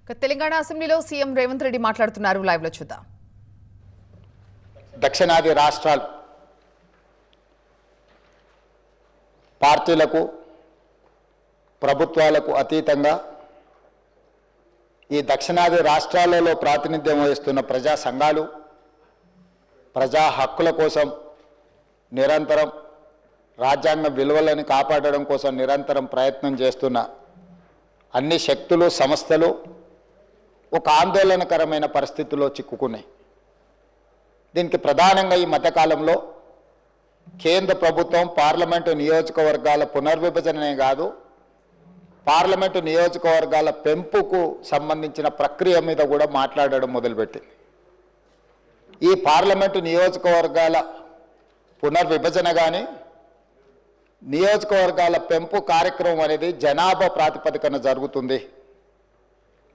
తెలంగాణ అసెంబ్లీలో సీఎం రేవంత్ రెడ్డి మాట్లాడుతున్నారు. లైవ్ లో చూద్దాం. దక్షిణాది రాష్ట్రాలు పార్టీలకు ప్రభుత్వాలకు అతీతంగా ఈ దక్షిణాది రాష్ట్రాలలో ప్రాతినిధ్యం వహిస్తున్న ప్రజా సంఘాలు ప్రజా హక్కుల కోసం నిరంతరం రాజ్యాంగ విలువలను కాపాడడం కోసం నిరంతరం ప్రయత్నం చేస్తున్న అన్ని శక్తులు సంస్థలు ఒక ఆందోళనకరమైన పరిస్థితుల్లో చిక్కుకున్నాయి. దీనికి ప్రధానంగా ఈ మధ్యకాలంలో కేంద్ర ప్రభుత్వం పార్లమెంటు నియోజకవర్గాల పునర్విభజననే కాదు, పార్లమెంటు నియోజకవర్గాల పెంపుకు సంబంధించిన ప్రక్రియ మీద కూడా మాట్లాడడం మొదలుపెట్టింది. ఈ పార్లమెంటు నియోజకవర్గాల పునర్విభజన కానీ నియోజకవర్గాల పెంపు కార్యక్రమం అనేది జనాభా ప్రాతిపదికన జరుగుతుంది.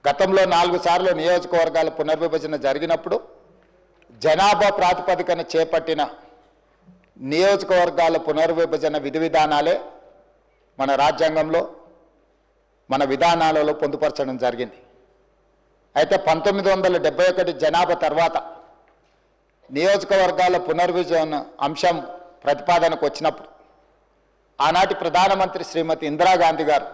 గతంలో 4 సార్లు నియోజకవర్గాల పునర్విభజన జరిగినప్పుడు జనాభా ప్రాతిపదికన చేపట్టిన నియోజకవర్గాల పునర్విభజన విధి విధానాలే మన రాజ్యాంగంలో మన విధానాలలో పొందుపరచడం జరిగింది. అయితే 1971 జనాభా తర్వాత నియోజకవర్గాల పునర్విభజన అంశం ప్రతిపాదనకు వచ్చినప్పుడు ఆనాటి ప్రధానమంత్రి శ్రీమతి ఇందిరాగాంధీ గారు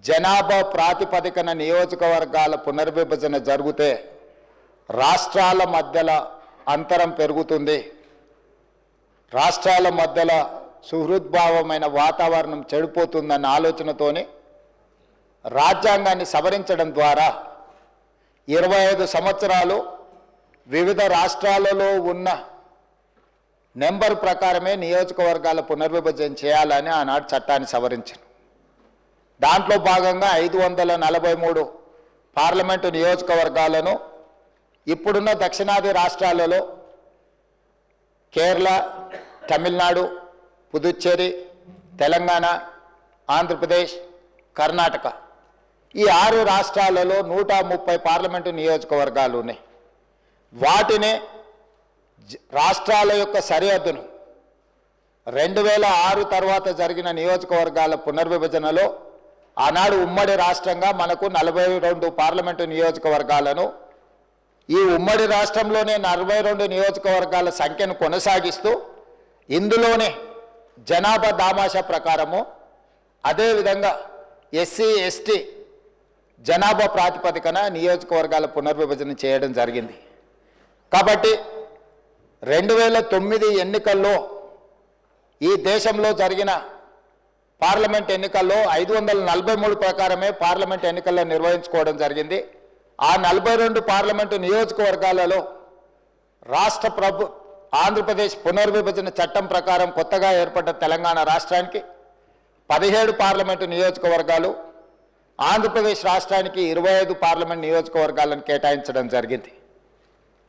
జనాభా ప్రాతిపదికన నియోజకవర్గాల పునర్విభజన జరిగితే రాష్ట్రాల మధ్యల అంతరం పెరుగుతుంది, రాష్ట్రాల మధ్యల సుహృద్భావమైన వాతావరణం చెడిపోతుందన్న ఆలోచనతోనే రాజ్యాంగాన్ని సవరించడం ద్వారా 25 సంవత్సరాలు వివిధ రాష్ట్రాలలో ఉన్న నెంబర్ ప్రకారమే నియోజకవర్గాల పునర్విభజన చేయాలని ఆనాడు చట్టాన్ని సవరించారు. దాంట్లో భాగంగా 543 పార్లమెంటు నియోజకవర్గాలను ఇప్పుడున్న దక్షిణాది రాష్ట్రాలలో కేరళ, తమిళనాడు, పుదుచ్చేరి, తెలంగాణ, ఆంధ్రప్రదేశ్, కర్ణాటక ఈ 6 రాష్ట్రాలలో 130 పార్లమెంటు నియోజకవర్గాలు ఉన్నాయి. వాటిని రాష్ట్రాల యొక్క సరిహద్దును 2006 తర్వాత జరిగిన నియోజకవర్గాల పునర్విభజనలో ఆనాడు ఉమ్మడి రాష్ట్రంగా మనకు 42 పార్లమెంటు నియోజకవర్గాలను, ఈ ఉమ్మడి రాష్ట్రంలోనే 42 నియోజకవర్గాల సంఖ్యను కొనసాగిస్తూ ఇందులోనే జనాభా దామాషా ప్రకారము అదేవిధంగా ఎస్సీ ఎస్టీ జనాభా ప్రాతిపదికన నియోజకవర్గాల పునర్విభజన చేయడం జరిగింది. కాబట్టి 2009 ఎన్నికల్లో ఈ దేశంలో జరిగిన పార్లమెంట్ ఎన్నికల్లో 543 ప్రకారమే పార్లమెంట్ ఎన్నికల్లో నిర్వహించుకోవడం జరిగింది. ఆ 42 పార్లమెంటు నియోజకవర్గాలలో ఆంధ్రప్రదేశ్ పునర్విభజన చట్టం ప్రకారం కొత్తగా ఏర్పడ్డ తెలంగాణ రాష్ట్రానికి 17 పార్లమెంటు నియోజకవర్గాలు, ఆంధ్రప్రదేశ్ రాష్ట్రానికి 25 పార్లమెంట్ నియోజకవర్గాలను కేటాయించడం జరిగింది.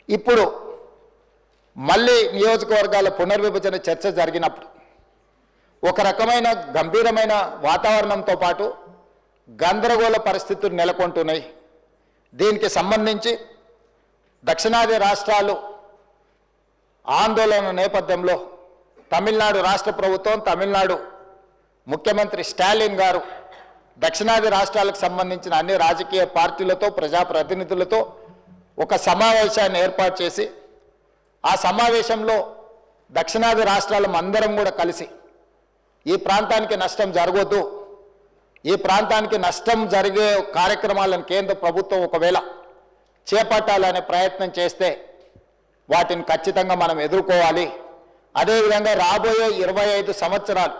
ఇప్పుడు మళ్ళీ నియోజకవర్గాల పునర్విభజన చర్చ జరిగినప్పుడు ఒక రకమైన గంభీరమైన వాతావరణంతో పాటు గందరగోళ పరిస్థితులు నెలకొంటున్నాయి. దీనికి సంబంధించి దక్షిణాది రాష్ట్రాలు ఆందోళన నేపథ్యంలో తమిళనాడు రాష్ట్ర ప్రభుత్వం, తమిళనాడు ముఖ్యమంత్రి స్టాలిన్ గారు దక్షిణాది రాష్ట్రాలకు సంబంధించిన అన్ని రాజకీయ పార్టీలతో ప్రజాప్రతినిధులతో ఒక సమావేశాన్ని ఏర్పాటు చేసి ఆ సమావేశంలో దక్షిణాది రాష్ట్రాల అందరం కూడా కలిసి ఈ ప్రాంతానికి నష్టం జరగొద్దు, ఈ ప్రాంతానికి నష్టం జరిగే కార్యక్రమాలను కేంద్ర ప్రభుత్వం ఒకవేళ చేపట్టాలనే ప్రయత్నం చేస్తే వాటిని ఖచ్చితంగా మనం ఎదుర్కోవాలి. అదేవిధంగా రాబోయే 25 సంవత్సరాలు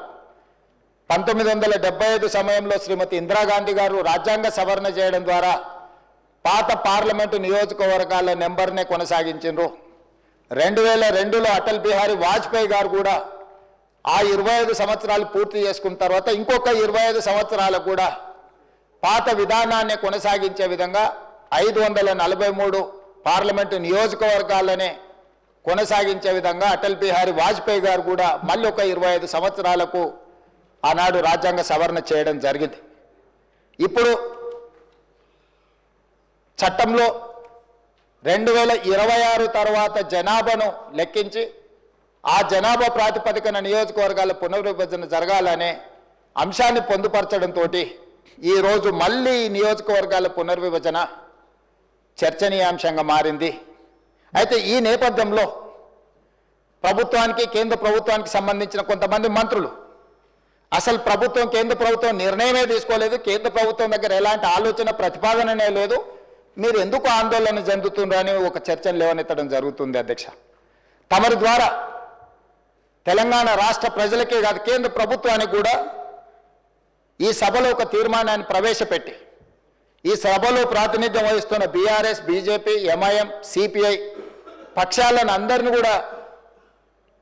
1975 సమయంలో శ్రీమతి ఇందిరాగాంధీ గారు రాజ్యాంగ సవరణ చేయడం ద్వారా పాత పార్లమెంటు నియోజకవర్గాల నెంబర్నే కొనసాగించారు. 2002లో అటల్ బిహారీ వాజ్పేయి గారు కూడా ఆ 25 సంవత్సరాలు పూర్తి చేసుకున్న తర్వాత ఇంకొక 25 సంవత్సరాలకు కూడా పాత విధానాన్ని కొనసాగించే విధంగా 543 పార్లమెంటు నియోజకవర్గాలనే కొనసాగించే విధంగా అటల్ బిహారీ వాజ్పేయి గారు కూడా మళ్ళీ ఒక 25 సంవత్సరాలకు ఆనాడు రాజ్యాంగ సవరణ చేయడం జరిగింది. ఇప్పుడు చట్టంలో 2026 తర్వాత జనాభాను లెక్కించి ఆ జనాభా ప్రాతిపదికన నియోజకవర్గాల పునర్విభజన జరగాలనే అంశాన్ని పొందుపరచడంతో ఈరోజు మళ్ళీ నియోజకవర్గాల పునర్విభజన చర్చనీయాంశంగా మారింది. అయితే ఈ నేపథ్యంలో ప్రభుత్వానికి కేంద్ర ప్రభుత్వానికి సంబంధించిన కొంతమంది మంత్రులు అసలు ప్రభుత్వం కేంద్ర ప్రభుత్వం నిర్ణయమే తీసుకోలేదు, కేంద్ర ప్రభుత్వం దగ్గర ఎలాంటి ఆలోచన ప్రతిపాదననే లేదు, మీరు ఎందుకు ఆందోళన చెందుతుండ్రని ఒక చర్చను లేవనెత్తడం జరుగుతుంది. అధ్యక్ష, తమరి ద్వారా తెలంగాణ రాష్ట్ర ప్రజలకే కాదు కేంద్ర ప్రభుత్వానికి కూడా ఈ సభలో ఒక తీర్మానాన్ని ప్రవేశపెట్టి ఈ సభలో ప్రాతినిధ్యం వహిస్తున్న బీఆర్ఎస్, బీజేపీ, ఎంఐఎం, సిపిఐ పక్షాలను అందరిని కూడా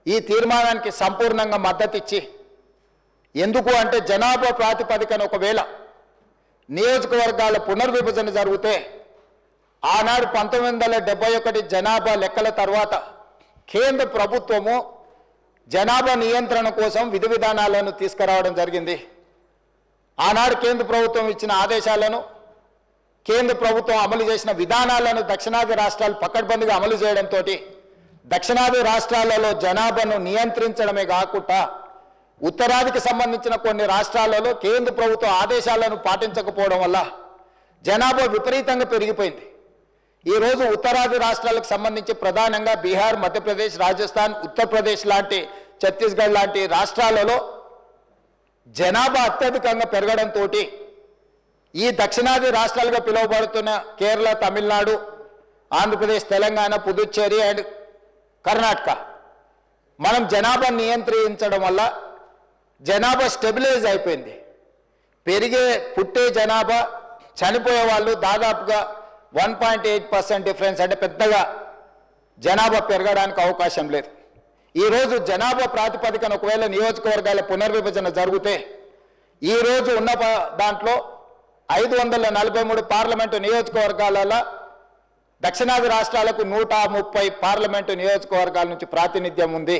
ఈ తీర్మానానికి సంపూర్ణంగా మద్దతు ఇచ్చి, ఎందుకు అంటే జనాభా ప్రాతిపదికన ఒకవేళ నియోజకవర్గాల పునర్విభజన జరిగితే ఆనాడు 1971 జనాభా లెక్కల తర్వాత కేంద్ర ప్రభుత్వము జనాభా నియంత్రణ కోసం విధి విధానాలను తీసుకురావడం జరిగింది. ఆనాడు కేంద్ర ప్రభుత్వం ఇచ్చిన ఆదేశాలను, కేంద్ర ప్రభుత్వం అమలు చేసిన విధానాలను దక్షిణాది రాష్ట్రాలు పకడ్బందీగా అమలు చేయడంతో దక్షిణాది రాష్ట్రాలలో జనాభాను నియంత్రించడమే కాకుండా ఉత్తరాదికి సంబంధించిన కొన్ని రాష్ట్రాలలో కేంద్ర ప్రభుత్వ ఆదేశాలను పాటించకపోవడం వల్ల జనాభా విపరీతంగా పెరిగిపోయింది. ఈరోజు ఉత్తరాది రాష్ట్రాలకు సంబంధించి ప్రధానంగా బీహార్, మధ్యప్రదేశ్, రాజస్థాన్, ఉత్తరప్రదేశ్ లాంటి, ఛత్తీస్గఢ్ లాంటి రాష్ట్రాలలో జనాభా అత్యధికంగా పెరగడంతో ఈ దక్షిణాది రాష్ట్రాలుగా పిలువబడుతున్న కేరళ, తమిళనాడు, ఆంధ్రప్రదేశ్, తెలంగాణ, పుదుచ్చేరి అండ్ కర్ణాటక మనం జనాభా నియంత్రించడం వల్ల జనాభా స్టెబిలైజ్ అయిపోయింది. పుట్టే జనాభా, చనిపోయే వాళ్ళు దాదాపుగా 1.8% డిఫరెన్స్, అంటే పెద్దగా జనాభా పెరగడానికి అవకాశం లేదు. ఈరోజు జనాభా ప్రాతిపదికన ఒకవేళ నియోజకవర్గాల పునర్విభజన జరిగితే ఈరోజు ఉన్న దాంట్లో 543 పార్లమెంటు నియోజకవర్గాలలో దక్షిణాది రాష్ట్రాలకు 130 పార్లమెంటు నియోజకవర్గాల నుంచి ప్రాతినిధ్యం ఉంది.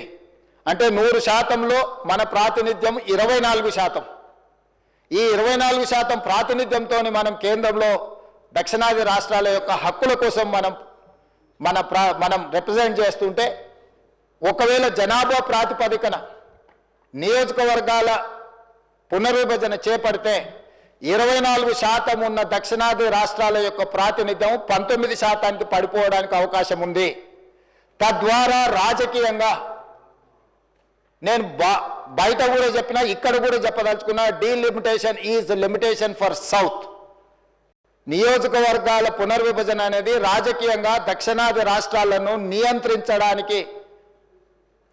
అంటే 100%లో మన ప్రాతినిధ్యం 24%. ఈ 24% ప్రాతినిధ్యంతో మనం కేంద్రంలో దక్షిణాది రాష్ట్రాల యొక్క హక్కుల కోసం మనం రిప్రజెంట్ చేస్తుంటే, ఒకవేళ జనాభా ప్రాతిపదికన నియోజకవర్గాల పునర్విభజన చేపడితే 24% ఉన్న దక్షిణాది రాష్ట్రాల యొక్క ప్రాతినిధ్యం 19%కి పడిపోవడానికి అవకాశం ఉంది. తద్వారా రాజకీయంగా నేను బయట కూడా చెప్పినా, ఇక్కడ కూడా చెప్పదలుచుకున్నా, delimitation is limitation for south. నియోజకవర్గాల పునర్విభజన అనేది రాజకీయంగా దక్షిణాది రాష్ట్రాలను నియంత్రించడానికి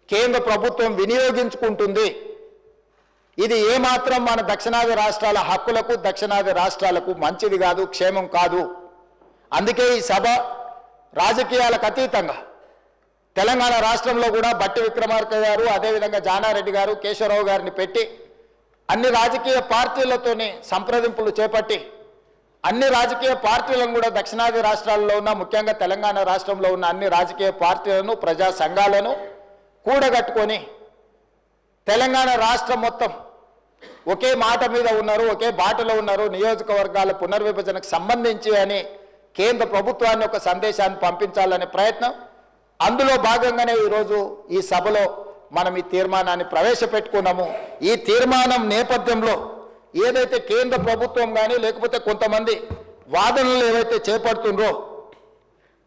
కేంద్ర ప్రభుత్వం వినియోగించుకుంటుంది. ఇది ఏమాత్రం మన దక్షిణాది రాష్ట్రాల హక్కులకు, దక్షిణాది రాష్ట్రాలకు మంచిది కాదు, క్షేమం కాదు. అందుకే ఈ సభ రాజకీయాలకు అతీతంగా తెలంగాణ రాష్ట్రంలో కూడా బట్టి విక్రమార్క గారు, అదేవిధంగా జానారెడ్డి గారు, కేశవరావు గారిని పెట్టి అన్ని రాజకీయ పార్టీలతోని సంప్రదింపులు చేపట్టి అన్ని రాజకీయ పార్టీలను కూడా దక్షిణాది రాష్ట్రాల్లో ఉన్న, ముఖ్యంగా తెలంగాణ రాష్ట్రంలో ఉన్న అన్ని రాజకీయ పార్టీలను, ప్రజా సంఘాలను కూడగట్టుకొని తెలంగాణ రాష్ట్రం మొత్తం ఒకే మాట మీద ఉన్నారు, ఒకే బాటలో ఉన్నారు, నియోజకవర్గాల పునర్విభజనకు సంబంధించి అని కేంద్ర ప్రభుత్వాన్ని ఒక సందేశాన్ని పంపించాలనే ప్రయత్నం. అందులో భాగంగానే ఈరోజు ఈ సభలో మనం ఈ తీర్మానాన్ని ప్రవేశపెట్టుకున్నాము. ఈ తీర్మానం నేపథ్యంలో ఏదైతే కేంద్ర ప్రభుత్వం కానీ లేకపోతే కొంతమంది వాదనలు ఏవైతే చేపడుతుండ్రో,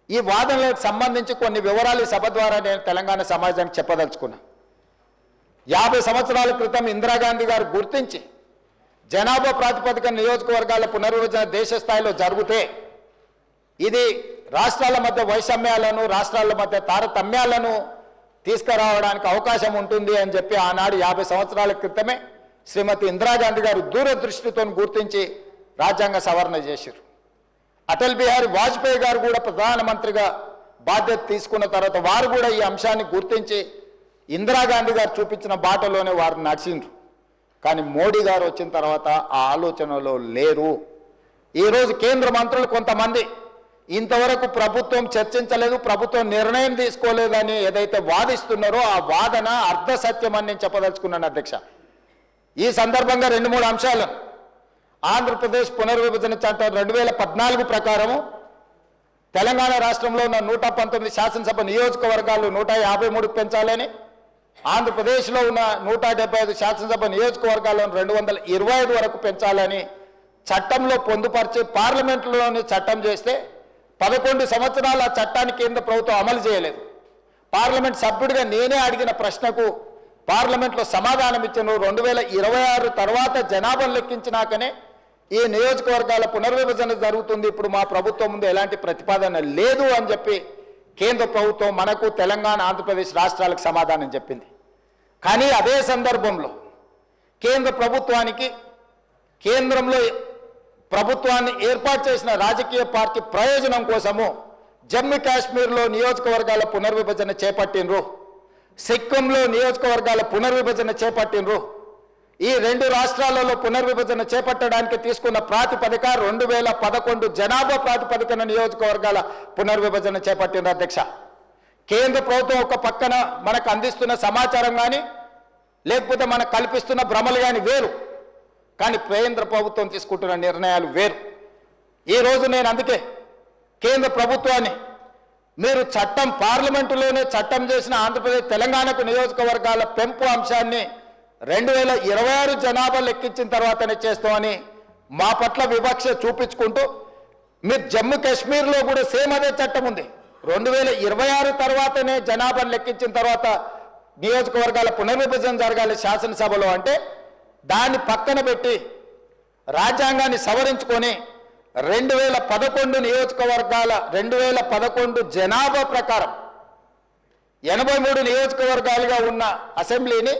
ఈ వాదనలకు సంబంధించి కొన్ని వివరాలు ఈ సభ ద్వారా నేను తెలంగాణ సమాజానికి చెప్పదలుచుకున్నా. 50 సంవత్సరాల క్రితం ఇందిరాగాంధీ గారు గుర్తించి జనాభా ప్రాతిపదికన నియోజకవర్గాల పునర్విభజన దేశ స్థాయిలో జరిగితే ఇది రాష్ట్రాల మధ్య వైషమ్యాలను, రాష్ట్రాల మధ్య తారతమ్యాలను తీసుకురావడానికి అవకాశం ఉంటుంది అని చెప్పి ఆనాడు 50 సంవత్సరాల క్రితమే శ్రీమతి ఇందిరాగాంధీ గారు దూరదృష్టితో గుర్తించి రాజ్యాంగ సవరణ చేశారు. అటల్ బిహారీ వాజ్పేయి గారు కూడా ప్రధానమంత్రిగా బాధ్యత తీసుకున్న తర్వాత వారు కూడా ఈ అంశాన్ని గుర్తించి ఇందిరాగాంధీ గారు చూపించిన బాటలోనే వారు నడిచిండ్రు. కానీ మోడీ గారు వచ్చిన తర్వాత ఆ ఆలోచనలో లేరు. ఈరోజు కేంద్ర మంత్రులు కొంతమంది ఇంతవరకు ప్రభుత్వం చర్చించలేదు, ప్రభుత్వం నిర్ణయం తీసుకోలేదని ఏదైతే వాదిస్తున్నారో ఆ వాదన అర్ధ సత్యమని నేను చెప్పదలుచుకున్నాను. అధ్యక్ష, ఈ సందర్భంగా 2-3 అంశాలను ఆంధ్రప్రదేశ్ పునర్విభజన చట్టం 2014 ప్రకారము తెలంగాణ రాష్ట్రంలో ఉన్న 119 శాసనసభ నియోజకవర్గాలు 153 పెంచాలని, ఆంధ్రప్రదేశ్లో ఉన్న 175 శాసనసభ నియోజకవర్గాలను 225 వరకు పెంచాలని చట్టంలో పొందుపరిచి పార్లమెంటులోని చట్టం చేస్తే 11 సంవత్సరాల ఆ చట్టాన్ని కేంద్ర ప్రభుత్వం అమలు చేయలేదు. పార్లమెంట్ సభ్యుడిగా నేనే అడిగిన ప్రశ్నకు పార్లమెంట్లో సమాధానం ఇచ్చాను. 2026 తర్వాత జనాభాను లెక్కించినాకనే ఈ నియోజకవర్గాల పునర్విభజన జరుగుతుంది, ఇప్పుడు మా ప్రభుత్వం ముందు ఎలాంటి ప్రతిపాదన లేదు అని చెప్పి కేంద్ర ప్రభుత్వం మనకు తెలంగాణ ఆంధ్రప్రదేశ్ రాష్ట్రాలకు సమాధానం చెప్పింది. కానీ అదే సందర్భంలో కేంద్ర ప్రభుత్వానికి కేంద్రంలో ప్రభుత్వాన్ని ఏర్పాటు చేసిన రాజకీయ పార్టీ ప్రయోజనం కోసము జమ్మూ కాశ్మీర్లో నియోజకవర్గాల పునర్విభజన చేపట్టినరు, సిక్కింలో నియోజకవర్గాల పునర్విభజన చేపట్టినరు. ఈ 2 రాష్ట్రాలలో పునర్విభజన చేపట్టడానికి తీసుకున్న ప్రాతిపదిక 2011 జనాభా ప్రాతిపదికన నియోజకవర్గాల పునర్విభజన చేపట్టిన అధ్యక్ష. కేంద్ర ప్రభుత్వం ఒక పక్కన మనకు అందిస్తున్న సమాచారం కానీ లేకపోతే మనకు కల్పిస్తున్న భ్రమలు కానీ వేరు, కానీ కేంద్ర ప్రభుత్వం తీసుకుంటున్న నిర్ణయాలు వేరు. ఈరోజు నేను అందుకే కేంద్ర ప్రభుత్వాన్ని మీరు చట్టం పార్లమెంటులోనే చట్టం చేసిన ఆంధ్రప్రదేశ్ తెలంగాణకు నియోజకవర్గాల పెంపు అంశాన్ని 2026 జనాభా లెక్కించిన తర్వాతనే చేస్తామని మా పట్ల వివక్ష చూపించుకుంటూ మీరు జమ్మూ కాశ్మీర్లో కూడా సేమ్ అదే చట్టం ఉంది. 2026 తర్వాతనే జనాభాను లెక్కించిన తర్వాత నియోజకవర్గాల పునర్విభజన జరగాలి శాసనసభలో అంటే దాన్ని పక్కన పెట్టి రాజ్యాంగాన్ని సవరించుకొని 2011 నియోజకవర్గాల 2011 జనాభా ప్రకారం 83 నియోజకవర్గాలుగా ఉన్న అసెంబ్లీని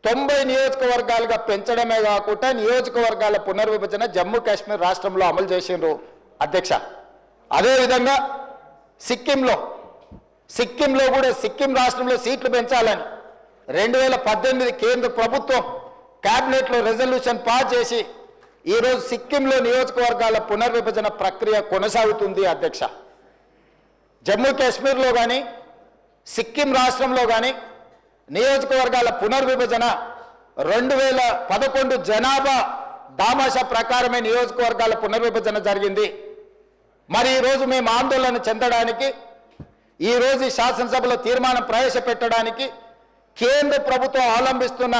90 నియోజకవర్గాలుగా పెంచడమే కాకుండా నియోజకవర్గాల పునర్విభజన జమ్మూ కాశ్మీర్ రాష్ట్రంలో అమలు చేసిండ్రు అధ్యక్ష. అదేవిధంగా సిక్కింలో కూడా సిక్కిం రాష్ట్రంలో సీట్లు పెంచాలని 2018 కేంద్ర ప్రభుత్వం క్యాబినెట్లో రెజల్యూషన్ పాస్ చేసి ఈరోజు సిక్కింలో నియోజకవర్గాల పునర్విభజన ప్రక్రియ కొనసాగుతుంది అధ్యక్ష. జమ్మూ కాశ్మీర్లో కానీ సిక్కిం రాష్ట్రంలో కానీ నియోజకవర్గాల పునర్విభజన 2011 జనాభా దామాషా ప్రకారమే నియోజకవర్గాల పునర్విభజన జరిగింది. మరి ఈరోజు మేము ఆందోళన చెందడానికి ఈరోజు శాసనసభలో తీర్మానం ప్రవేశపెట్టడానికి కేంద్ర ప్రభుత్వం అవలంబిస్తున్న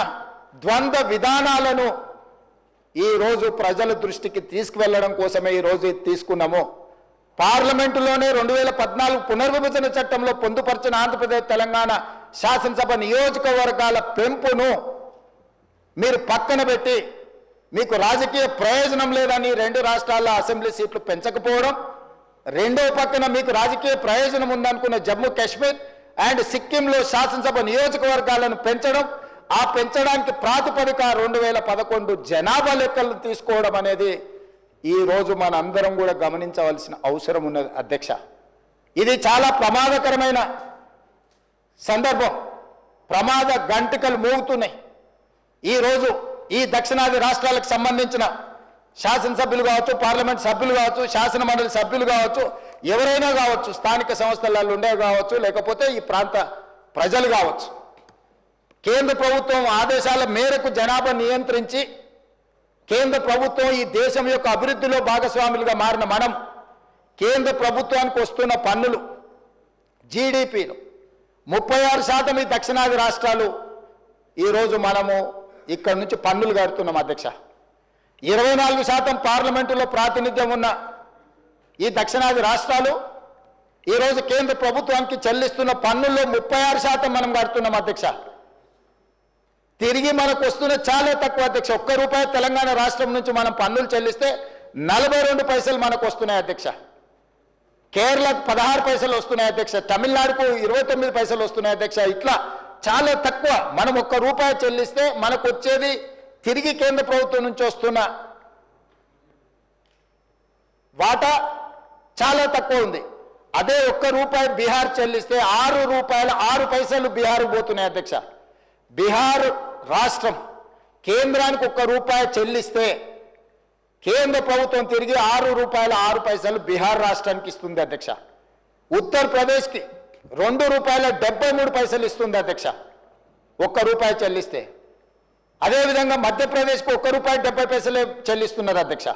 ద్వంద్వ విధానాలను ఈరోజు ప్రజల దృష్టికి తీసుకువెళ్ళడం కోసమే ఈరోజు తీసుకున్నాము. పార్లమెంటులోనే 2014 పునర్విభజన చట్టంలో పొందుపరిచిన ఆంధ్రప్రదేశ్ తెలంగాణ శాసనసభ నియోజకవర్గాల పెంపును మీరు పక్కన పెట్టి మీకు రాజకీయ ప్రయోజనం లేదని 2 రాష్ట్రాల అసెంబ్లీ సీట్లు పెంచకపోవడం, రెండో పక్కన మీకు రాజకీయ ప్రయోజనం ఉందనుకున్న జమ్మూ కాశ్మీర్ అండ్ సిక్కింలో శాసనసభ నియోజకవర్గాలను పెంచడం, ఆ పెంచడానికి ప్రాతిపదిక 2011 జనాభా లెక్కలను తీసుకోవడం అనేది ఈరోజు మనందరం కూడా గమనించవలసిన అవసరం ఉన్నది అధ్యక్ష. ఇది చాలా ప్రమాదకరమైన సందర్భం. ప్రమాద గంటికలు మోగుతున్నాయి. ఈరోజు ఈ దక్షిణాది రాష్ట్రాలకు సంబంధించిన శాసనసభ్యులు కావచ్చు, పార్లమెంట్ సభ్యులు కావచ్చు, శాసన మండలి సభ్యులు కావచ్చు, ఎవరైనా కావచ్చు, స్థానిక సంస్థలలో ఉండే కావచ్చు, లేకపోతే ఈ ప్రాంత ప్రజలు కావచ్చు, కేంద్ర ప్రభుత్వం ఆదేశాల మేరకు జనాభా నియంత్రించి కేంద్ర ప్రభుత్వం ఈ దేశం యొక్క అభివృద్ధిలో భాగస్వాములుగా మారిన మనం కేంద్ర ప్రభుత్వానికి వస్తున్న పన్నులు జీడిపిలో 36% ఈ దక్షిణాది రాష్ట్రాలు ఈరోజు మనము ఇక్కడ నుంచి పన్నులు కడుతున్నాం అధ్యక్ష. 24% పార్లమెంటులో ప్రాతినిధ్యం ఉన్న ఈ దక్షిణాది రాష్ట్రాలు ఈరోజు కేంద్ర ప్రభుత్వానికి చెల్లిస్తున్న పన్నుల్లో 36% మనం కడుతున్నాం అధ్యక్ష. తిరిగి మనకు వస్తున్న చాలా తక్కువ అధ్యక్ష. ₹1 తెలంగాణ రాష్ట్రం నుంచి మనం పన్నులు చెల్లిస్తే 42 పైసలు మనకు వస్తున్నాయి అధ్యక్ష. కేరళకు 16 పైసలు వస్తున్నాయి అధ్యక్ష. తమిళనాడుకు 29 పైసలు వస్తున్నాయి అధ్యక్ష. ఇట్లా చాలా తక్కువ. మనం ₹1 చెల్లిస్తే మనకు వచ్చేది తిరిగి కేంద్ర ప్రభుత్వం నుంచి వస్తున్న వాటా చాలా తక్కువ ఉంది. అదే ₹1 బీహార్ చెల్లిస్తే ₹6 బీహార్కు పోతున్నాయి అధ్యక్ష. బీహార్ రాష్ట్రం కేంద్రానికి ₹1 చెల్లిస్తే కేంద్ర ప్రభుత్వం తిరిగి ₹6 బీహార్ రాష్ట్రానికి ఇస్తుంది అధ్యక్ష. ఉత్తరప్రదేశ్కి ₹2.73 ఇస్తుంది అధ్యక్ష ₹1 చెల్లిస్తే. అదేవిధంగా మధ్యప్రదేశ్కి ₹1.70 చెల్లిస్తున్నారు అధ్యక్ష.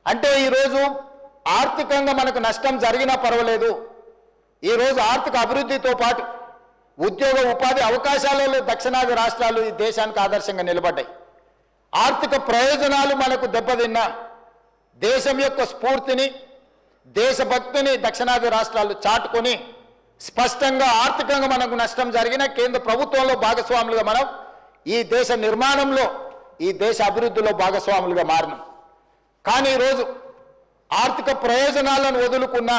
అంటే ఈరోజు ఆర్థికంగా మనకు నష్టం జరిగినా పర్వాలేదు. ఈరోజు ఆర్థిక అభివృద్ధితో పాటు ఉద్యోగ ఉపాధి అవకాశాలలో దక్షిణాది రాష్ట్రాలు ఈ దేశానికి ఆదర్శంగా నిలబడ్డాయి. ఆర్థిక ప్రయోజనాలు మనకు దెబ్బతిన్నా దేశం యొక్క స్ఫూర్తిని దేశభక్తిని దక్షిణాది రాష్ట్రాలు చాటుకొని స్పష్టంగా ఆర్థికంగా మనకు నష్టం జరిగిన కేంద్ర ప్రభుత్వంలో భాగస్వాములుగా మనం ఈ దేశ నిర్మాణంలో ఈ దేశ అభివృద్ధిలో భాగస్వాములుగా మారినాం. కానీ ఈరోజు ఆర్థిక ప్రయోజనాలను వదులుకున్న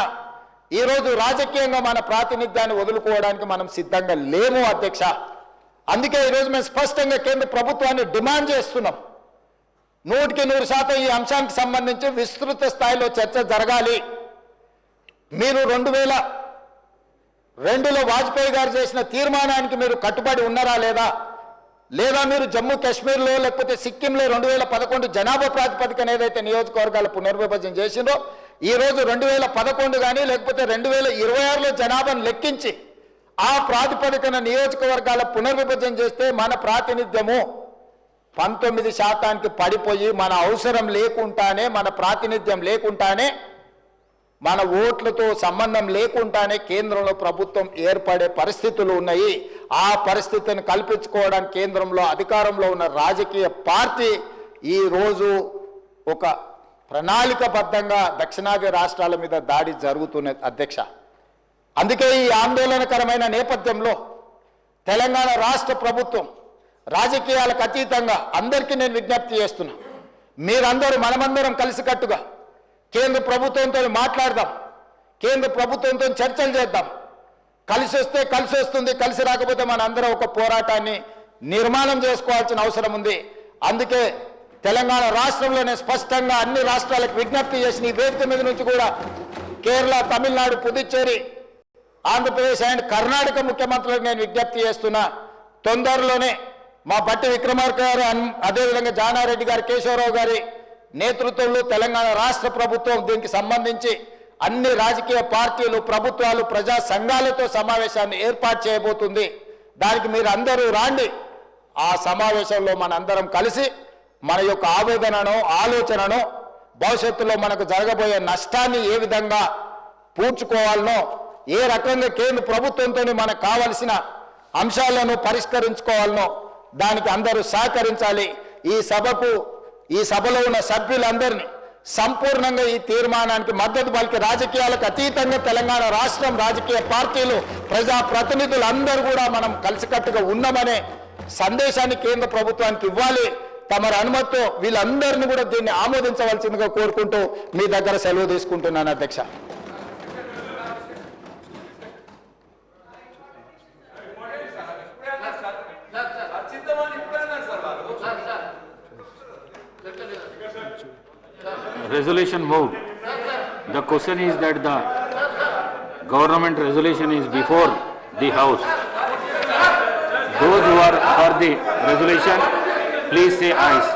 ఈరోజు రాజకీయంగా మన ప్రాతినిధ్యాన్ని వదులుకోవడానికి మనం సిద్ధంగా లేము అధ్యక్ష. అందుకే ఈరోజు మేము స్పష్టంగా కేంద్ర ప్రభుత్వాన్ని డిమాండ్ చేస్తున్నాం. 100% ఈ అంశానికి సంబంధించి విస్తృత స్థాయిలో చర్చ జరగాలి. మీరు 2002లో వాజ్పేయి గారు చేసిన తీర్మానానికి మీరు కట్టుబడి ఉన్నారా లేదా, లేదా మీరు జమ్మూ కాశ్మీర్లో లేకపోతే సిక్కింలో 2011 జనాభా ప్రాతిపదికన ఏదైతే నియోజకవర్గాల పునర్విభజన చేసిందో ఈరోజు 2011 కానీ లేకపోతే 2026లో జనాభాను లెక్కించి ఆ ప్రాతిపదికన నియోజకవర్గాల పునర్విభజన చేస్తే మన ప్రాతినిధ్యము 19% పడిపోయి మన అవసరం లేకుండానే మన ప్రాతినిధ్యం లేకుండానే మన ఓట్లతో సంబంధం లేకుండానే కేంద్రంలో ప్రభుత్వం ఏర్పడే పరిస్థితులు ఉన్నాయి. ఆ పరిస్థితిని కల్పించుకోవడానికి కేంద్రంలో అధికారంలో ఉన్న రాజకీయ పార్టీ ఈరోజు ఒక ప్రణాళికబద్ధంగా దక్షిణాది రాష్ట్రాల మీద దాడి జరుగుతున్నది అధ్యక్ష. అందుకే ఈ ఆందోళనకరమైన నేపథ్యంలో తెలంగాణ రాష్ట్ర ప్రభుత్వం రాజకీయాలకు అతీతంగా అందరికీ నేను విజ్ఞప్తి చేస్తున్నా, మీరందరూ మనమందరం కలిసికట్టుగా కేంద్ర ప్రభుత్వంతో మాట్లాడదాం, కేంద్ర ప్రభుత్వంతో చర్చలు చేద్దాం. కలిసి వస్తే కలిసి వస్తుంది, కలిసి రాకపోతే మన అందరం ఒక పోరాటాన్ని నిర్మాణం చేసుకోవాల్సిన అవసరం ఉంది. అందుకే తెలంగాణ రాష్ట్రంలోనే స్పష్టంగా అన్ని రాష్ట్రాలకు విజ్ఞప్తి చేసిన ఈ వేదిక మీద నుంచి కూడా కేరళ, తమిళనాడు, పుదుచ్చేరి, ఆంధ్రప్రదేశ్ అండ్ కర్ణాటక ముఖ్యమంత్రులకు నేను విజ్ఞప్తి చేస్తున్నా. తొందరలోనే మా బట్టి విక్రమార్క గారు, అదేవిధంగా జానారెడ్డి గారు, కేశవరావు గారి నేతృత్వంలో తెలంగాణ రాష్ట్ర ప్రభుత్వం దీనికి సంబంధించి అన్ని రాజకీయ పార్టీలు, ప్రభుత్వాలు, ప్రజా సంఘాలతో సమావేశాన్ని ఏర్పాటు చేయబోతుంది. దానికి మీరు అందరూ రాండి. ఆ సమావేశంలో మనందరం కలిసి మన యొక్క ఆవేదనను, ఆలోచనను, భవిష్యత్తులో మనకు జరగబోయే నష్టాన్ని ఏ విధంగా పూడ్చుకోవాలనో, ఏ రకంగా కేంద్ర ప్రభుత్వంతో మనకు కావలసిన అంశాలను పరిష్కరించుకోవాలనో దానికి అందరూ సహకరించాలి. ఈ సభలో ఉన్న సభ్యులందరినీ సంపూర్ణంగా ఈ తీర్మానానికి మద్దతు పలికి రాజకీయాలకు అతీతంగా తెలంగాణ రాష్ట్రం రాజకీయ పార్టీలు, ప్రజా ప్రతినిధులు అందరూ కూడా మనం కలిసికట్టుగా ఉన్నామనే సందేశాన్ని కేంద్ర ప్రభుత్వానికి ఇవ్వాలి. తమరి అనుమతితో వీళ్ళందరినీ కూడా దీన్ని ఆమోదించవలసిందిగా కోరుకుంటూ మీ దగ్గర సెలవు తీసుకుంటున్నాను అధ్యక్ష. Resolution moved. The question is that the government resolution is before the house. Those who are for the resolution, please say ayes.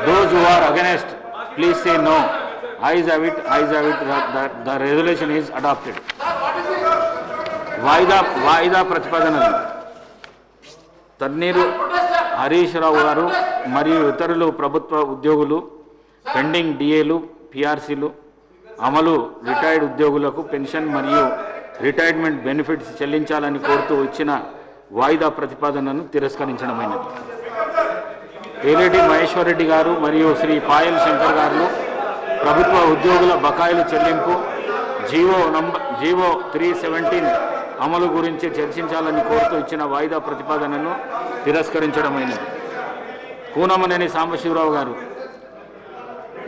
Those who are against, please say no. Ayes have it, ayes have it. The resolution is adopted. వాయిదా ప్రతిపాదనలు తన్నీరు హరీష్ రావు గారు మరియు ఇతరులు ప్రభుత్వ ఉద్యోగులు pending డిఏలు, పిఆర్సీలు అమలు, retired ఉద్యోగులకు పెన్షన్ మరియు రిటైర్మెంట్ బెనిఫిట్స్ చెల్లించాలని కోరుతూ ఇచ్చిన వాయిదా ప్రతిపాదనను తిరస్కరించడమైనది. ఏలేటి మహేశ్వర్ రెడ్డి గారు మరియు శ్రీ పాయల్ శంకర్ గారు ప్రభుత్వ ఉద్యోగుల బకాయిలు చెల్లింపు జీవో 317 అమలు గురించి చర్చించాలని కోరుతూ ఇచ్చిన వాయిదా ప్రతిపాదనను తిరస్కరించడమైనది. కూనమనేని సాంబశివరావు గారు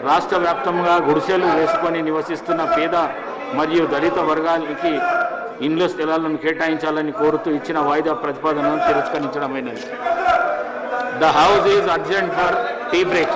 రాష్ట్ర వ్యాప్తంగా గుడిసెలు వేసుకొని నివసిస్తున్న పేద మరియు దళిత వర్గానికి ఇండ్ల స్థలాలను కేటాయించాలని కోరుతూ ఇచ్చిన వాయిదా ప్రతిపాదనను తిరస్కరించడమైనది. The house is adjourned for tea break.